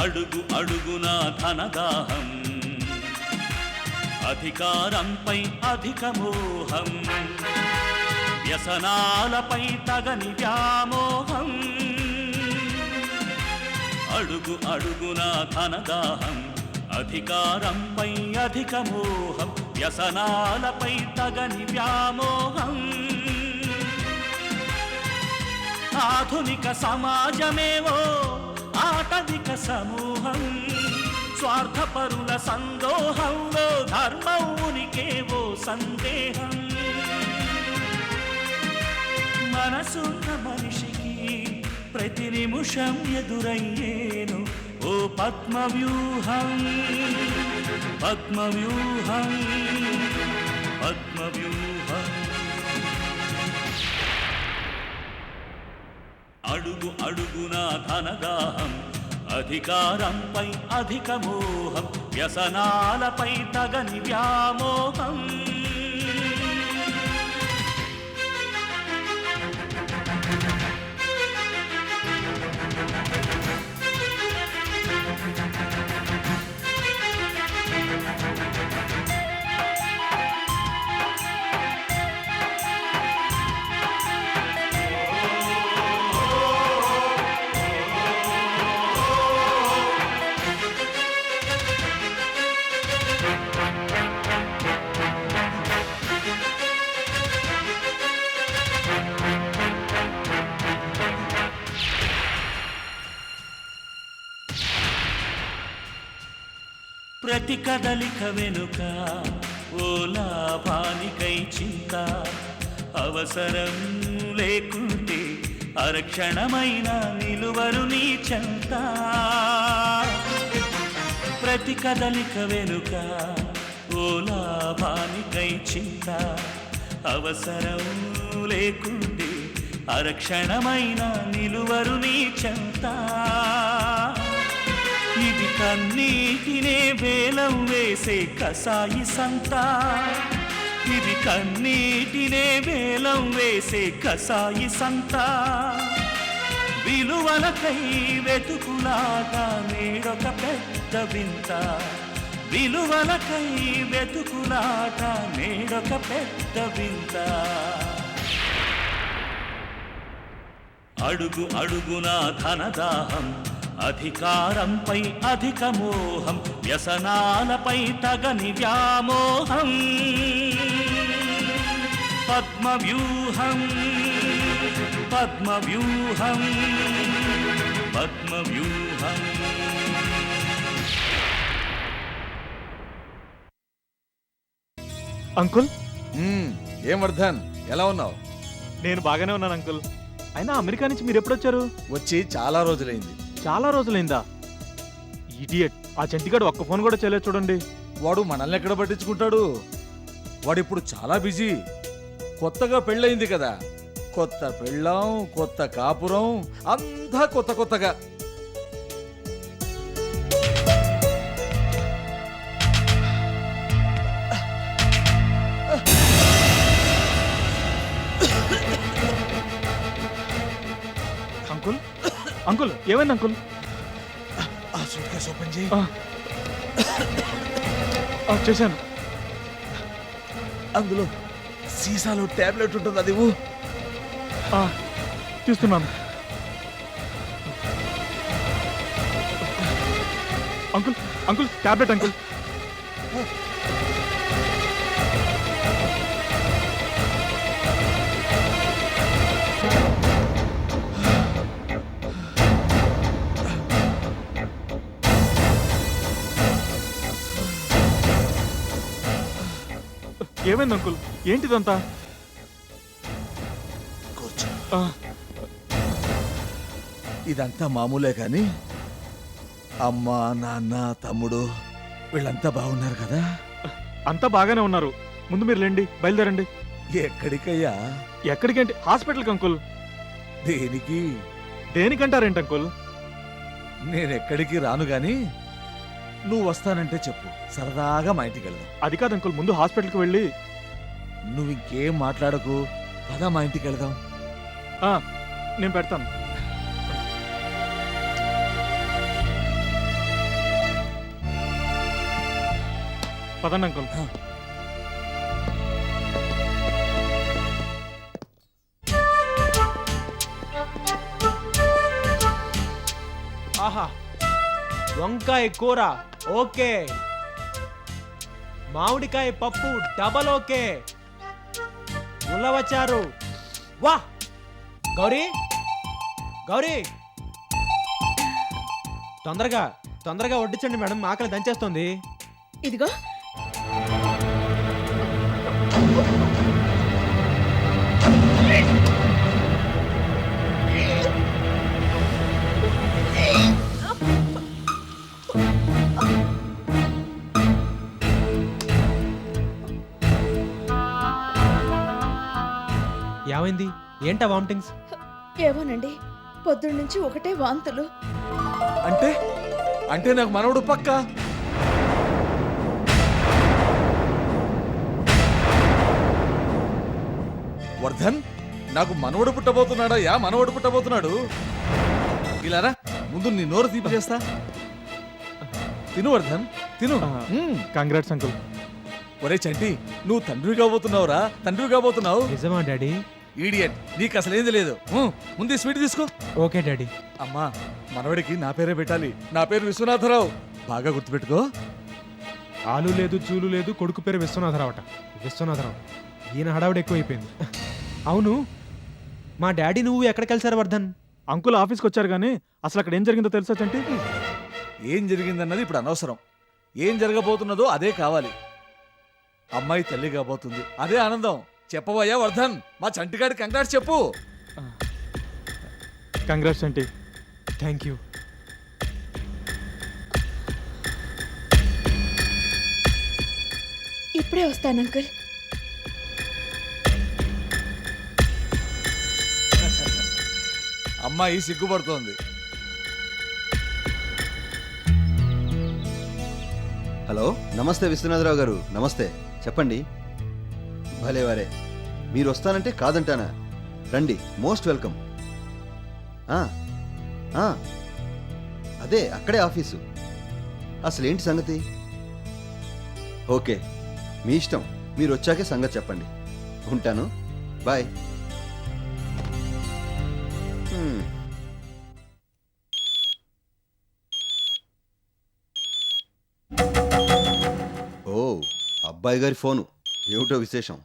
అడుగు అడుగున ధనదాహం, అధికారంపై అధిక మోహం, వ్యసనాలపై తగని వ్యామోహం. అడుగు అడుగున ధనదాహం, అధికారంపై అధిక మోహం, వ్యసనాలపై తగని వ్యామోహం. ఆధునిక సమాజమేవో ఆటవిక సమూహం, స్వార్థపరుల సందోహంలో ధర్మం ఉనికేవో సందేహం. మనసున్న మనిషికి ప్రతి నిమిషం ఎదురయ్యేను ఓ పద్మవ్యూహం, పద్మవ్యూహం, పద్మవ్యూహం. అడుగు అడుగున ధనదాహం, అధికారంపై అధిక మోహం, వ్యసనాలపై తగని వ్యామోహం. ప్రతి కదలిక వెనుక ఓ లాభానికై చింత, అవసరం లేకుంటే అరక్షణమైన నిలువరు నీ చెంత. ప్రతి కదలిక వెనుక ఓ లాభానికై చింత, అవసరం లేకుంటే అరక్షణమైన నిలువరు నీ చెంత. ఇది కన్నీటినే వేలం వేసే కసాయి సంత, ఇది కన్నీటినే వేలం వేసే కసాయి సంత. విలువలకై వెతుకులాగా నేడొక పెద్ద వింత, విలువలకై వెతుకులాట నేడొక పెద్ద వింత. అడుగు అడుగున ధనదాహం, అధికారంపై అధిక మోహం, వ్యసనాలపై తగని వ్యామోహం. పద్మవ్యూహం, పద్మవ్యూహం, పద్మవ్యూహం. అంకుల్, ఏం వర్ధన్, ఎలా ఉన్నావు? నేను బాగానే ఉన్నాను అంకుల్. అయినా అమెరికా నుంచి మీరు ఎప్పుడొచ్చారు? వచ్చి చాలా రోజులైంది. చాలా రోజులైందా? ఇడియట్, ఆ చంటిగాడు ఒక్క ఫోన్ కూడా చేయలేదు చూడండి. వాడు మనల్ని ఎక్కడ పట్టించుకుంటాడు? వాడిప్పుడు చాలా బిజీ. కొత్తగా పెళ్ళయింది కదా, కొత్త పెళ్ళాం, కొత్త కాపురం, అంతా కొత్త కొత్తగా. అంకుల్, అంకుల్ ఏమైంది అంకుల్? ఆ సూట్ కేసు ఓపెన్ చేయి. చేశాను. అందులో సీసాలో టాబ్లెట్ ఉంటుంది, అది తీస్తున్నాను. Uncle, uncle tablet uncle. ఏమైంది అంకుల్? ఏంటిదంతా? ఇదంతా మామూలే కానీ అమ్మ, నాన్న, తమ్ముడు వీళ్ళంతా బాగున్నారు కదా? అంతా బాగానే ఉన్నారు. ముందు మీరు లేండి, బయలుదేరండి. ఎక్కడికయ్యా? ఎక్కడికంటే హాస్పిటల్కి అంకుల్. దేనికి? దేనికంటారేంటి అంకుల్? నేనెక్కడికి రాను గాని నువ్వు వస్తానంటే చెప్పు, సరదాగా మా ఇంటికి వెళ్దాం. అది కాదు అంకుల్, ముందు హాస్పిటల్కి వెళ్ళి. నువ్వు ఇంకేం మాట్లాడకు, పద మా ఇంటికి వెళ్దాం. నేను పెడతాను. పదండి అంకుల్. ఆహా, వంకాయ కూర ఓకే, మామిడికాయ పప్పు డబల్ ఓకే, ఉల్లవచారు వా. గౌరీ, గౌరీ, తొందరగా తొందరగా వడ్డించండి మేడం, ఆకలి దంచేస్తుంది. ఇదిగో ఏమైంది? ఏంటా వామిటింగ్స్? ఏమోనండి, పొద్దున్న నుంచి ఒకటే వాంతులు. అంటే అంటే నాకు మనవడు పక్క. వర్ధన్, నాకు మనవడు పుట్టబోతున్నాడా? మనవడు పుట్టబోతున్నాడు. ఇలారా, ముందు నీ నోరు తీపి చేస్తా. తిను వర్ధన్, తిను. Congrats uncle. ఒరే చంటి, నువ్వు తండ్రి కాబోతున్నావురా, తండ్రి కాబోతున్నావు. నిజమా డాడీ? ఈడియట్, నీకు అసలు ఏంది లేదు. ముందు స్వీట్ తీసుకో. Okay daddy. అమ్మా, మనవడికి నా పేరే పెట్టాలి. నా పేరు విశ్వనాథరావు. బాగా గుర్తుపెట్టుకో. ఆలు లేదు, చూలు లేదు, కొడుకు పేరు విశ్వనాథరావు అట. విశ్వనాథరావు, ఈయన హడావుడు ఎక్కువైపోయింది. అవును, మా డాడీ నువ్వు ఎక్కడ కలిసారు వర్ధన్? అంకుల్ ఆఫీస్కి వచ్చారు కానీ అసలు అక్కడ ఏం జరిగిందో తెలుసా చంటి? ఏం జరిగిందన్నది ఇప్పుడు అనవసరం. ఏం జరగబోతున్నదో అదే కావాలి. అమ్మాయి తల్లి కాబోతుంది, అదే ఆనందం. చెప్పవయ్యా వర్ధన్, మా చంటిగాడి కంగ్రాట్స్ చెప్పు. Congrats Chanti. Thank you. ఇప్పుడే వస్తాను అంకుల్. అమ్మాయి సిగ్గుపడుతోంది. హలో, నమస్తే విశ్వనాథరావు గారు. నమస్తే, చెప్పండి. భలేవారే, మీరు వస్తానంటే కాదంటానా? రండి, మోస్ట్ వెల్కమ్. అదే అక్కడే ఆఫీసు. అసలేంటి సంగతి? ఓకే, మీ ఇష్టం. మీరు వచ్చాకే సంగతి చెప్పండి. ఉంటాను, బాయ్. ఓ, అబ్బాయి గారి ఫోను. ఏమిటో విశేషం?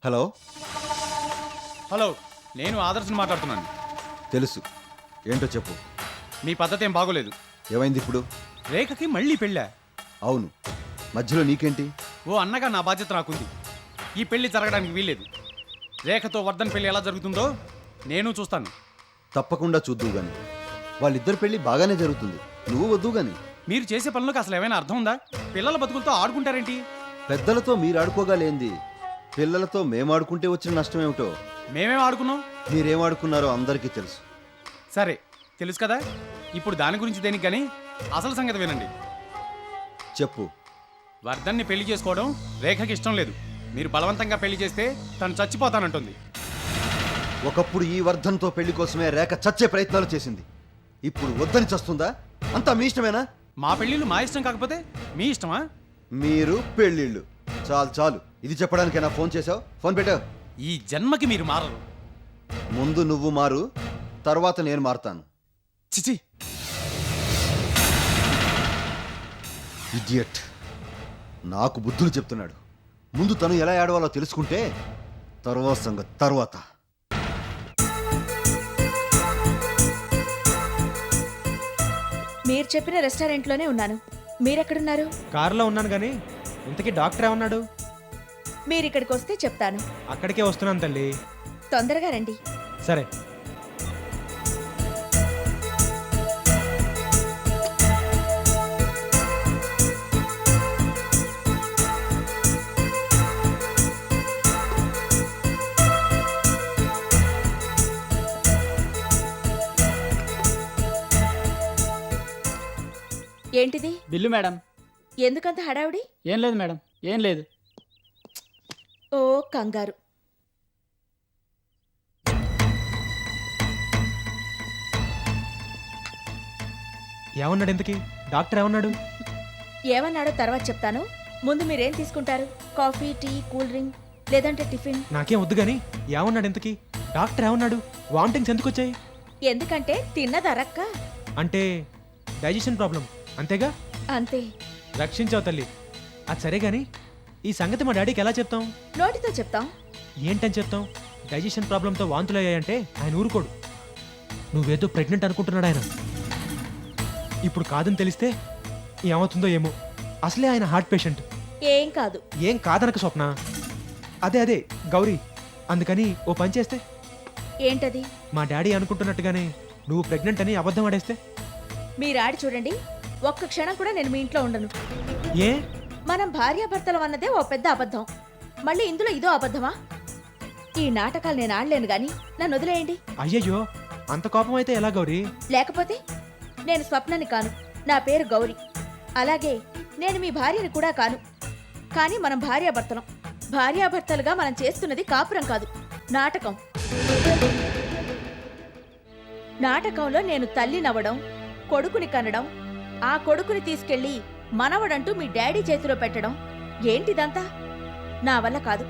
హలో. హలో, నేను ఆదర్శని మాట్లాడుతున్నాను. తెలుసు, ఏంటో చెప్పు. మీ పద్ధతి ఏం బాగోలేదు. ఏమైంది ఇప్పుడు? రేఖకి మళ్ళీ పెళ్ళా? అవును, మధ్యలో నీకేంటి? ఓ అన్నగా నా బాధ్యత నాకుంది. ఈ పెళ్లి జరగడానికి వీల్లేదు. రేఖతో వర్ధన్ పెళ్లి ఎలా జరుగుతుందో నేను చూస్తాను. తప్పకుండా చూద్దువు గాని. వాళ్ళిద్దరి పెళ్లి బాగానే జరుగుతుంది, నువ్వు వద్దు గాని. మీరు చేసే పనులకు అసలు ఏమైనా అర్థం ఉందా? పిల్లల బతుకులతో ఆడుకుంటారేంటి? పెద్దలతో మీరు ఆడుకోగాలేంది, పిల్లలతో మేమాడుకుంటే వచ్చిన నష్టమేమిటో. మేమేం ఆడుకున్నాం? మీరేం ఆడుకున్నారో అందరికీ తెలుసు. సరే, తెలుసు కదా. ఇప్పుడు దాని గురించి దేనికి కానీ అసలు సంగతి వినండి. చెప్పు. వర్ధన్ని పెళ్లి చేసుకోవడం రేఖకి ఇష్టం లేదు. మీరు బలవంతంగా పెళ్లి చేస్తే తను చచ్చిపోతానంటుంది. ఒకప్పుడు ఈ వర్ధన్తో పెళ్లి కోసమే రేఖ చచ్చే ప్రయత్నాలు చేసింది. ఇప్పుడు వద్దని చస్తుందా? అంతా మీ ఇష్టమేనా? మా పెళ్లిళ్ళు మా ఇష్టం కాకపోతే మీ ఇష్టమా? మీరు పెళ్ళిళ్ళు. చాలు చాలు, ఇది చెప్పడానికైనా ఫోన్ చేసావు? ఫోన్ పెట్టావు. ఈ జన్మకి మీరు మారరు. ముందు నువ్వు మారు, తర్వాత నేను మారుతాను. చిచి, ఇడియట్, నాకు బుద్ధులు చెప్తున్నాడు. ముందు తను ఎలా ఏడవాలో తెలుసుకుంటే తర్వాత సంగతి తర్వాత. మీరు చెప్పిన రెస్టారెంట్లోనే ఉన్నాను. మీరెక్కడున్నారు? కారులో ఉన్నాను కానీ ఇంతకీ డాక్టర్ ఏమన్నాడు? మీరు ఇక్కడికి వస్తే చెప్తాను. అక్కడికే వస్తున్నాను తల్లి. తొందరగా రండి. సరే. ఏంటిది? Bill madam. ఎందుకంత హడావుడి? ఏం లేదు మేడం, ఏం లేదు. ఓ కంగారు. ఏమన్నాడు ఇంతకీ? డాక్టర్ ఏమన్నాడు? ఏమన్నాడో తర్వాత చెప్తాను. ముందు మీరేం తీసుకుంటారు? కాఫీ, టీ, కూల్ డ్రింక్ లేదంటే టిఫిన్? నాకేం వద్దు గాని ఏమన్నాడు ఇంతకి? డాక్టర్ ఏమన్నాడు? వామిటింగ్స్ ఎందుకు వచ్చాయి? ఎందుకంటే తిన్నదరక్క. అంటే డైజెషన్ ప్రాబ్లం అంతేగా? అంతే. రక్షించావు తల్లి. అది సరే గాని ఈ సంగతి మా డాడీకి ఎలా చెప్తాం? నోటితో చెప్తాం. ఏంటని చెప్తాం? డైజెషన్ ప్రాబ్లంతో వాంతులు అయ్యాయంటే ఆయన ఊరుకోడు. నువ్వేదో ప్రెగ్నెంట్ అనుకుంటున్నాడు ఆయన. ఇప్పుడు కాదని తెలిస్తే ఏమవుతుందో ఏమో. అసలే ఆయన హార్ట్ పేషెంట్. ఏం కాదు. ఏం కాదనక స్వప్న. అదే గౌరీ. అందుకని ఓ పని చేస్తే, ఏంటది? మా డాడీ అనుకుంటున్నట్టుగానే నువ్వు ప్రెగ్నెంట్ అని అబద్ధం ఆడేస్తే. మీరాడి చూడండి, ఒక్క క్షణం కూడా నేను మీ ఇంట్లో ఉండను. ఏ? మనం భార్యాభర్తలం అన్నదే ఓ పెద్ద అబద్ధం. మళ్ళీ ఇందులో ఇదో అబద్ధమా? ఈ నాటకాలు నేను ఆడలేను గాని నన్ను వదిలేయండి. అయ్యయ్యో, అంత కోపం అయితే ఎలా గౌరీ? లేకపోతే నేను స్వప్నని కాను, నా పేరు గౌరీ. అలాగే నేను మీ భార్యని కూడా కాను. కానీ మనం భార్యాభర్తలం. భార్యాభర్తలుగా మనం చేస్తున్నది కాపురం కాదు, నాటకం. నాటకంలో నేను తల్లినవ్వడం, కొడుకుని కనడం, ఆ కొడుకుని తీసుకెళ్లి మనవడంటూ మీ డాడీ చేతిలో పెట్టడం. ఏంటిదంతా? నా వల్ల కాదు.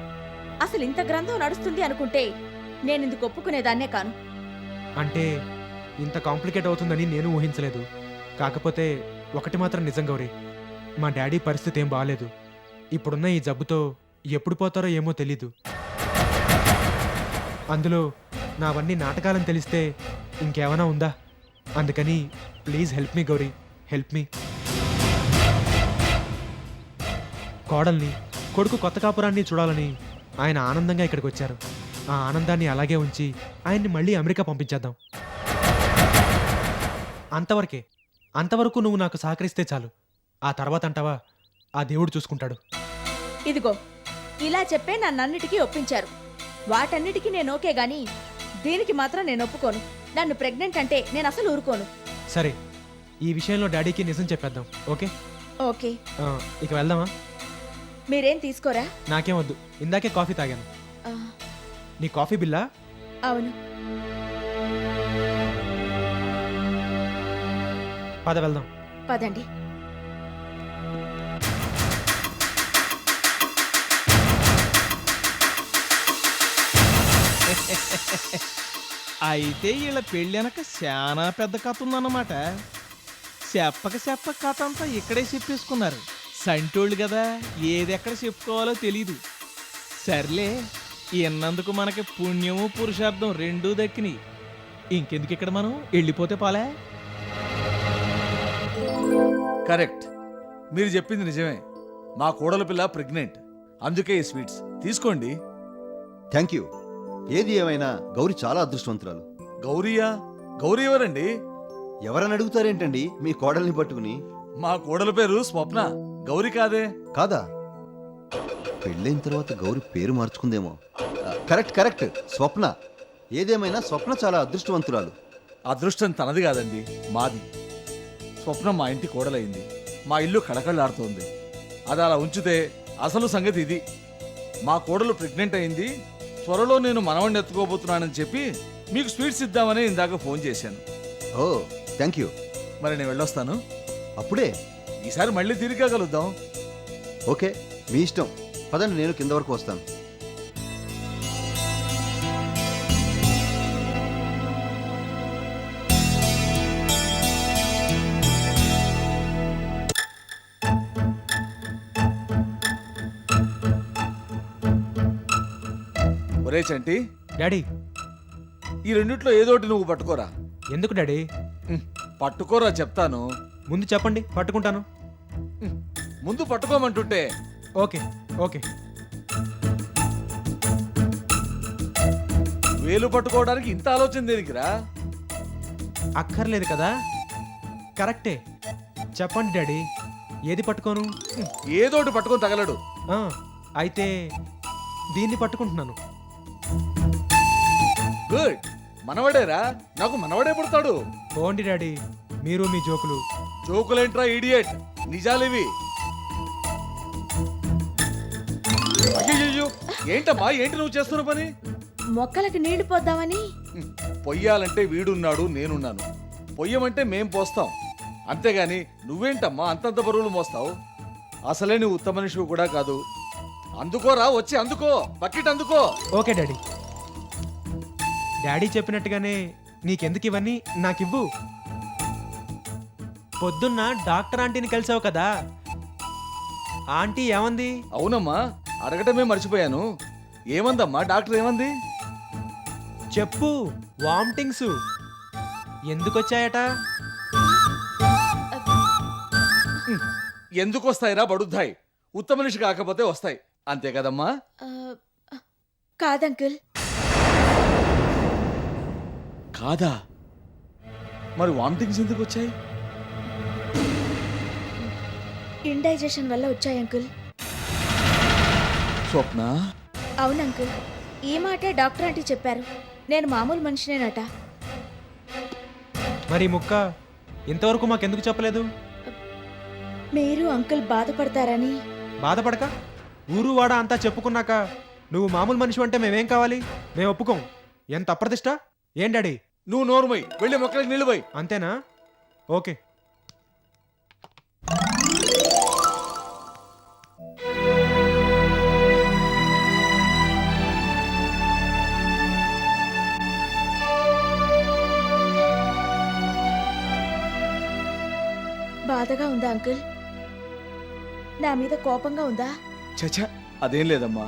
అసలు ఇంత గ్రంథం నడుస్తుంది అనుకుంటే నేనిందుకు ఒప్పుకునేదాన్నే కాను. అంటే ఇంత కాంప్లికేట్ అవుతుందని నేను ఊహించలేదు. కాకపోతే ఒకటి మాత్రం నిజం గౌరీ, మా డాడీ పరిస్థితి ఏం బాగాలేదు. ఇప్పుడున్న ఈ జబ్బుతో ఎప్పుడు పోతారో ఏమో తెలీదు. అందులో నావన్నీ నాటకాలని తెలిస్తే ఇంకేమైనా ఉందా? అందుకని please help me Gauri, help me. కోడల్ని, కొడుకు కొత్త కాపురాన్ని చూడాలని ఆయన ఆనందంగా ఇక్కడికి వచ్చారు. ఆ ఆనందాన్ని అలాగే ఉంచి ఆయన్ని మళ్ళీ అమెరికా పంపించేద్దాం. అంతవరకు నువ్వు నాకు సహకరిస్తే చాలు. ఆ తర్వాత అంటావా ఆ దేవుడు చూసుకుంటాడు. ఇదిగో ఇలా చెప్పే నన్నన్నిటికీ ఒప్పించారు. వాటన్నిటికీ నేను ఓకే గాని దీనికి మాత్రం నేను ఒప్పుకోను. నన్ను ప్రెగ్నెంట్ అంటే నేను అసలు ఊరుకోను. సరే, ఈ విషయంలో డాడీకి నిజం చెప్పేద్దాం. ఓకే? ఓకే. ఇక వెళ్దామా? మీరేం తీసుకోరా? నాకేం వద్దు, ఇందాకే కాఫీ తాగాను. ఆ, నీ కాఫీ బిల్లా? అవును. పద వెళ్దాం. పదండి. అయితే వీళ్ళ పెళ్ళెనక చాలా పెద్ద కథ ఉందన్నమాట. చెప్పక కథ అంతా ఇక్కడే చెప్పేసుకున్నారు. సంటోళ్ళు కదా, ఏదెక్కడ చెప్పుకోవాలో తెలీదు. సర్లే, ఇన్నందుకు మనకి పుణ్యము పురుషార్థం రెండూ దక్కినాయి. ఇంకెందుకు ఇక్కడ మనం వెళ్ళిపోతే పోలే. కరెక్ట్, మీరు చెప్పింది నిజమే. మా కోడల పిల్ల ప్రెగ్నెంట్, అందుకే ఈ స్వీట్స్ తీసుకోండి. Thank you. ఏది ఏమైనా గౌరీ చాలా అదృష్టవంతురాలు. గౌరీయా? గౌరీ ఎవరండి? ఎవరని అడుగుతారేంటండి మీ కోడల్ని పట్టుకుని? మా కోడల పేరు స్వప్న, గౌరీ కాదే. కాదా? పెళ్ళైన తర్వాత గౌరీ పేరు మార్చుకుందేమో. కరెక్ట్, స్వప్న. ఏదేమైనా స్వప్న చాలా అదృష్టవంతురాలు. అదృష్టం తనది కాదండి, మాది. స్వప్న మా ఇంటి కోడలైంది, మా ఇల్లు కళకళలాడుతోంది. అది అలా ఉంచితే అసలు సంగతి ఇది. మా కోడలు ప్రెగ్నెంట్ అయింది, త్వరలో నేను మనవణ్ణి ఎత్తుకోబోతున్నానని చెప్పి మీకు స్వీట్స్ ఇద్దామని ఇందాక ఫోన్ చేశాను. ఓ థ్యాంక్ యూ. మరి నేను వెళ్ళొస్తాను. అప్పుడే? ఈసారి మళ్ళీ తిరిగి కలుద్దాం. ఓకే, మీ ఇష్టం. పదండి, నేను కింద వరకు వస్తాను. ఒరే చంటి, డాడీ. ఈ రెండిట్లో ఏదోటి నువ్వు పట్టుకోరా. ఎందుకు డాడీ? పట్టుకోరా చెప్తాను. ముందు చెప్పండి, పట్టుకుంటాను. ముందు పట్టుకోమంటుంటే. ఓకే. వేలు పట్టుకోవడానికి ఇంత ఆలోచన దేనికిరా? అక్కర్లేదు కదా. కరెక్టే. చెప్పండి డాడీ, ఏది పట్టుకోను? ఏదోటి పట్టుకొని తగలడు. అయితే దీన్ని పట్టుకుంటున్నాను. గుడ్, మనవడేరా. నాకు మనవడే పుడతాడు. పోండి డాడీ, మీరు మీ జోకులు. జోకులేంట్రా ఇడియట్, నిజాలివి. అయ్యో, ఏంటమ్మా, ఏంటి నువ్వు చేస్తున్న పని? మొక్కలకు నీళ్లు పోద్దామని. పొయ్యాలంటే వీడున్నాడు, నేనున్నాను. పొయ్యమంటే మేం పోస్తాం. అంతేగాని నువ్వేంటమ్మా అంతంత బరువులు మోస్తావు? అసలే నువ్వు ఉత్తమ మనిషివి కూడా కాదు. అందుకోరా, వచ్చి అందుకో, బకెట్ అందుకో. Okay daddy. డాడీ చెప్పినట్టుగానే నీకెందుకు ఇవన్నీ నాకివ్వు. పొద్దున్న డాక్టర్ ఆంటీని కలిసావు కదా, ఆంటీ ఏమంది? అవునమ్మా, అడగటమే మర్చిపోయాను. ఏమందమ్మా? డాక్టర్ ఏమంది? చెప్పు. వామిటింగ్స్ ఎందుకొచ్చాయట? ఎందుకు వస్తాయిరా బడుద్దాయి? ఉత్తమ మనిషి కాకపోతే వస్తాయి, అంతే కదమ్మా? ఆ, కాదంకుల్. కాదా? మరి వామిటింగ్స్ ఎందుకు వచ్చాయి? ఇండైజెషన్ వల్ల వచ్చాయి అంకుల్. స్వప్న, అవును అంకుల్, ఈ మాటే డాక్టర్ ఆంటీ చెప్పారు. నేను మామూలు మనిషినేనట. మరి ఈ ముక్క ఇంతవరకు మాకెందుకు చెప్పలేదు? మీరు అంకుల్ బాధపడతారని. బాధపడక ఊరు వాడ అంతా చెప్పుకున్నాక నువ్వు మామూలు మనిషి అంటే మేమేం కావాలి? మేము ఒప్పుకోం. ఎంత అప్రతిష్ట! ఏం డాడీ? నువ్వు నోరుమై, వెళ్ళి మొక్కలకి నీళ్ళు పోయి. అంతేనా? ఓకే. బాధగా ఉందా అంకుల్? నా మీద కోపంగా ఉందా? చచా, అదేం లేదమ్మా.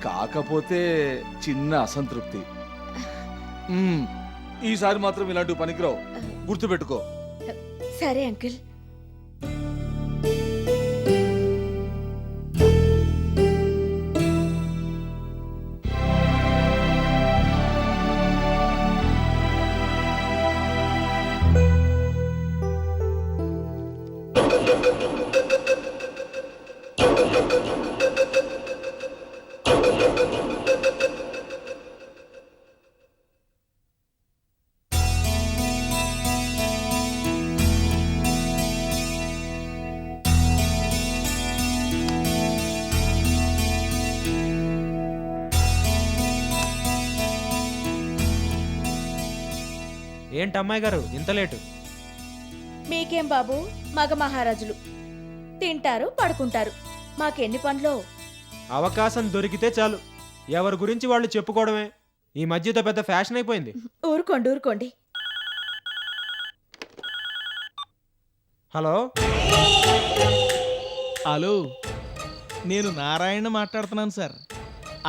కాకపోతే చిన్న అసంతృప్తి. ఈసారి మాత్రం ఇలాంటివి పనికిరావు, గుర్తుపెట్టుకో. సరే అంకుల్. ఏంటి అమ్మాయి గారు ఇంత లేటు? మీకేం బాబు, మగ మహారాజులు తింటారు, పడుకుంటారు. మాకెన్ని పనులో. అవకాశం దొరికితే చాలు ఎవరి గురించి వాళ్ళు చెప్పుకోవడమే ఈ మధ్యతో పెద్ద ఫ్యాషన్ అయిపోయింది. ఊరుకోండి ఊరుకోండి. హలో హలో, నేను నారాయణ మాట్లాడుతున్నాను సార్.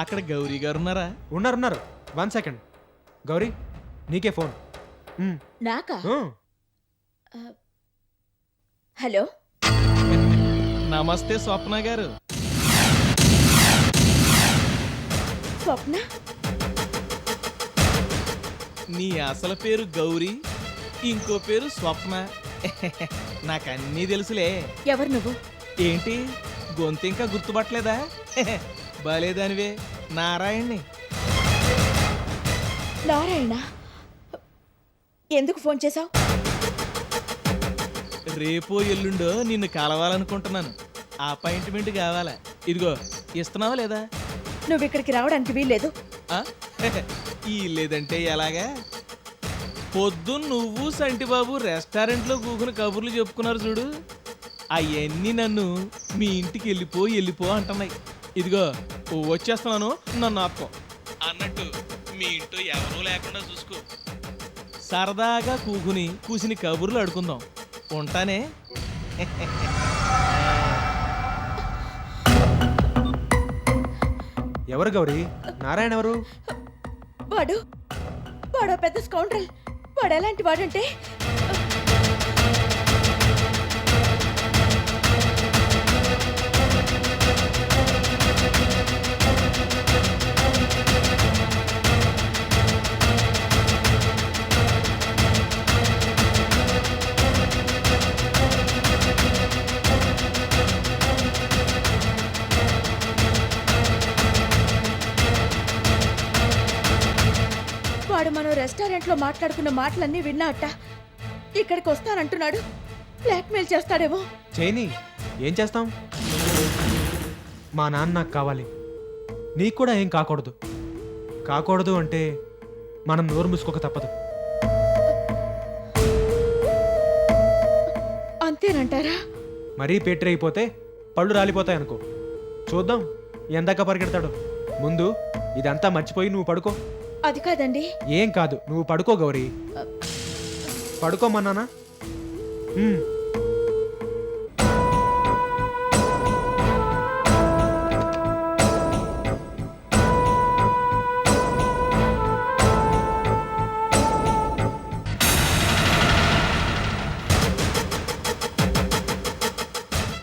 అక్కడ గౌరీ గారు ఉన్నారా? ఉన్నారు. 1 సెకండ్. గౌరీ, నీకే ఫోన్. నాకా? హలో, నమస్తే స్వప్న గారు. స్వప్న? నీ అసలు పేరు గౌరీ, ఇంకో పేరు స్వప్న. నాకన్నీ తెలుసులే. ఎవరు నువ్వు? ఏంటి గొంతు ఇంకా గుర్తుపట్టలేదా? బాలేదానివే, నారాయణ్ణి. నారాయణ? ఎందుకు ఫోన్ చేశావు? రేపో ఎల్లుండో నిన్ను కలవాలనుకుంటున్నాను. అపాయింట్మెంట్ కావాలా? ఇదిగో ఇస్తున్నావా లేదా? నువ్వు ఇక్కడికి రావడానికి వీల్లేదు. ఆ? ఈ లేదంటే ఎలాగా? పొద్దున్న నువ్వు సంటిబాబు రెస్టారెంట్లో కూకుని కబుర్లు చెప్పుకున్నారు చూడు, అవన్నీ నన్ను మీ ఇంటికి వెళ్ళిపో అంటున్నాయి. ఇదిగో వచ్చేస్తున్నాను, నన్ను ఆపుకో అన్నట్టు మీ ఇంట్లో ఎవరూ లేకుండా చూసుకో. సరదాగా కూసిని కబుర్లు అడుకుందాం. ఉంటానే. ఎవరు గౌరీ? నారాయణ ఎవరు? వాడు పెద్ద స్కౌండ్రల్. వాడు ఎలాంటి వాడంటే, వాడు మనం రెస్టారెంట్లో మాట్లాడుకున్న మాటలన్నీ విన్నాట. ఇక్కడికి వస్తానంటున్నాడు. బ్లాక్మెయిల్ చేస్తాడేమో. చేయని, ఏం చేస్తాం? మా నాన్న నాకు కావాలి, నీకు కూడా ఏం కాకూడదు అంటే మనం నోరు మూసుకోక తప్పదు. అంతేనంటారా? మరీ పేటరీ అయిపోతే పళ్ళు రాలిపోతాయి అనుకో. చూద్దాం ఎందాక పరిగెడతాడు. ముందు ఇదంతా మర్చిపోయి నువ్వు పడుకో. అది కాదండి. ఏం కాదు, నువ్వు పడుకో గౌరీ. పడుకోమన్నానా?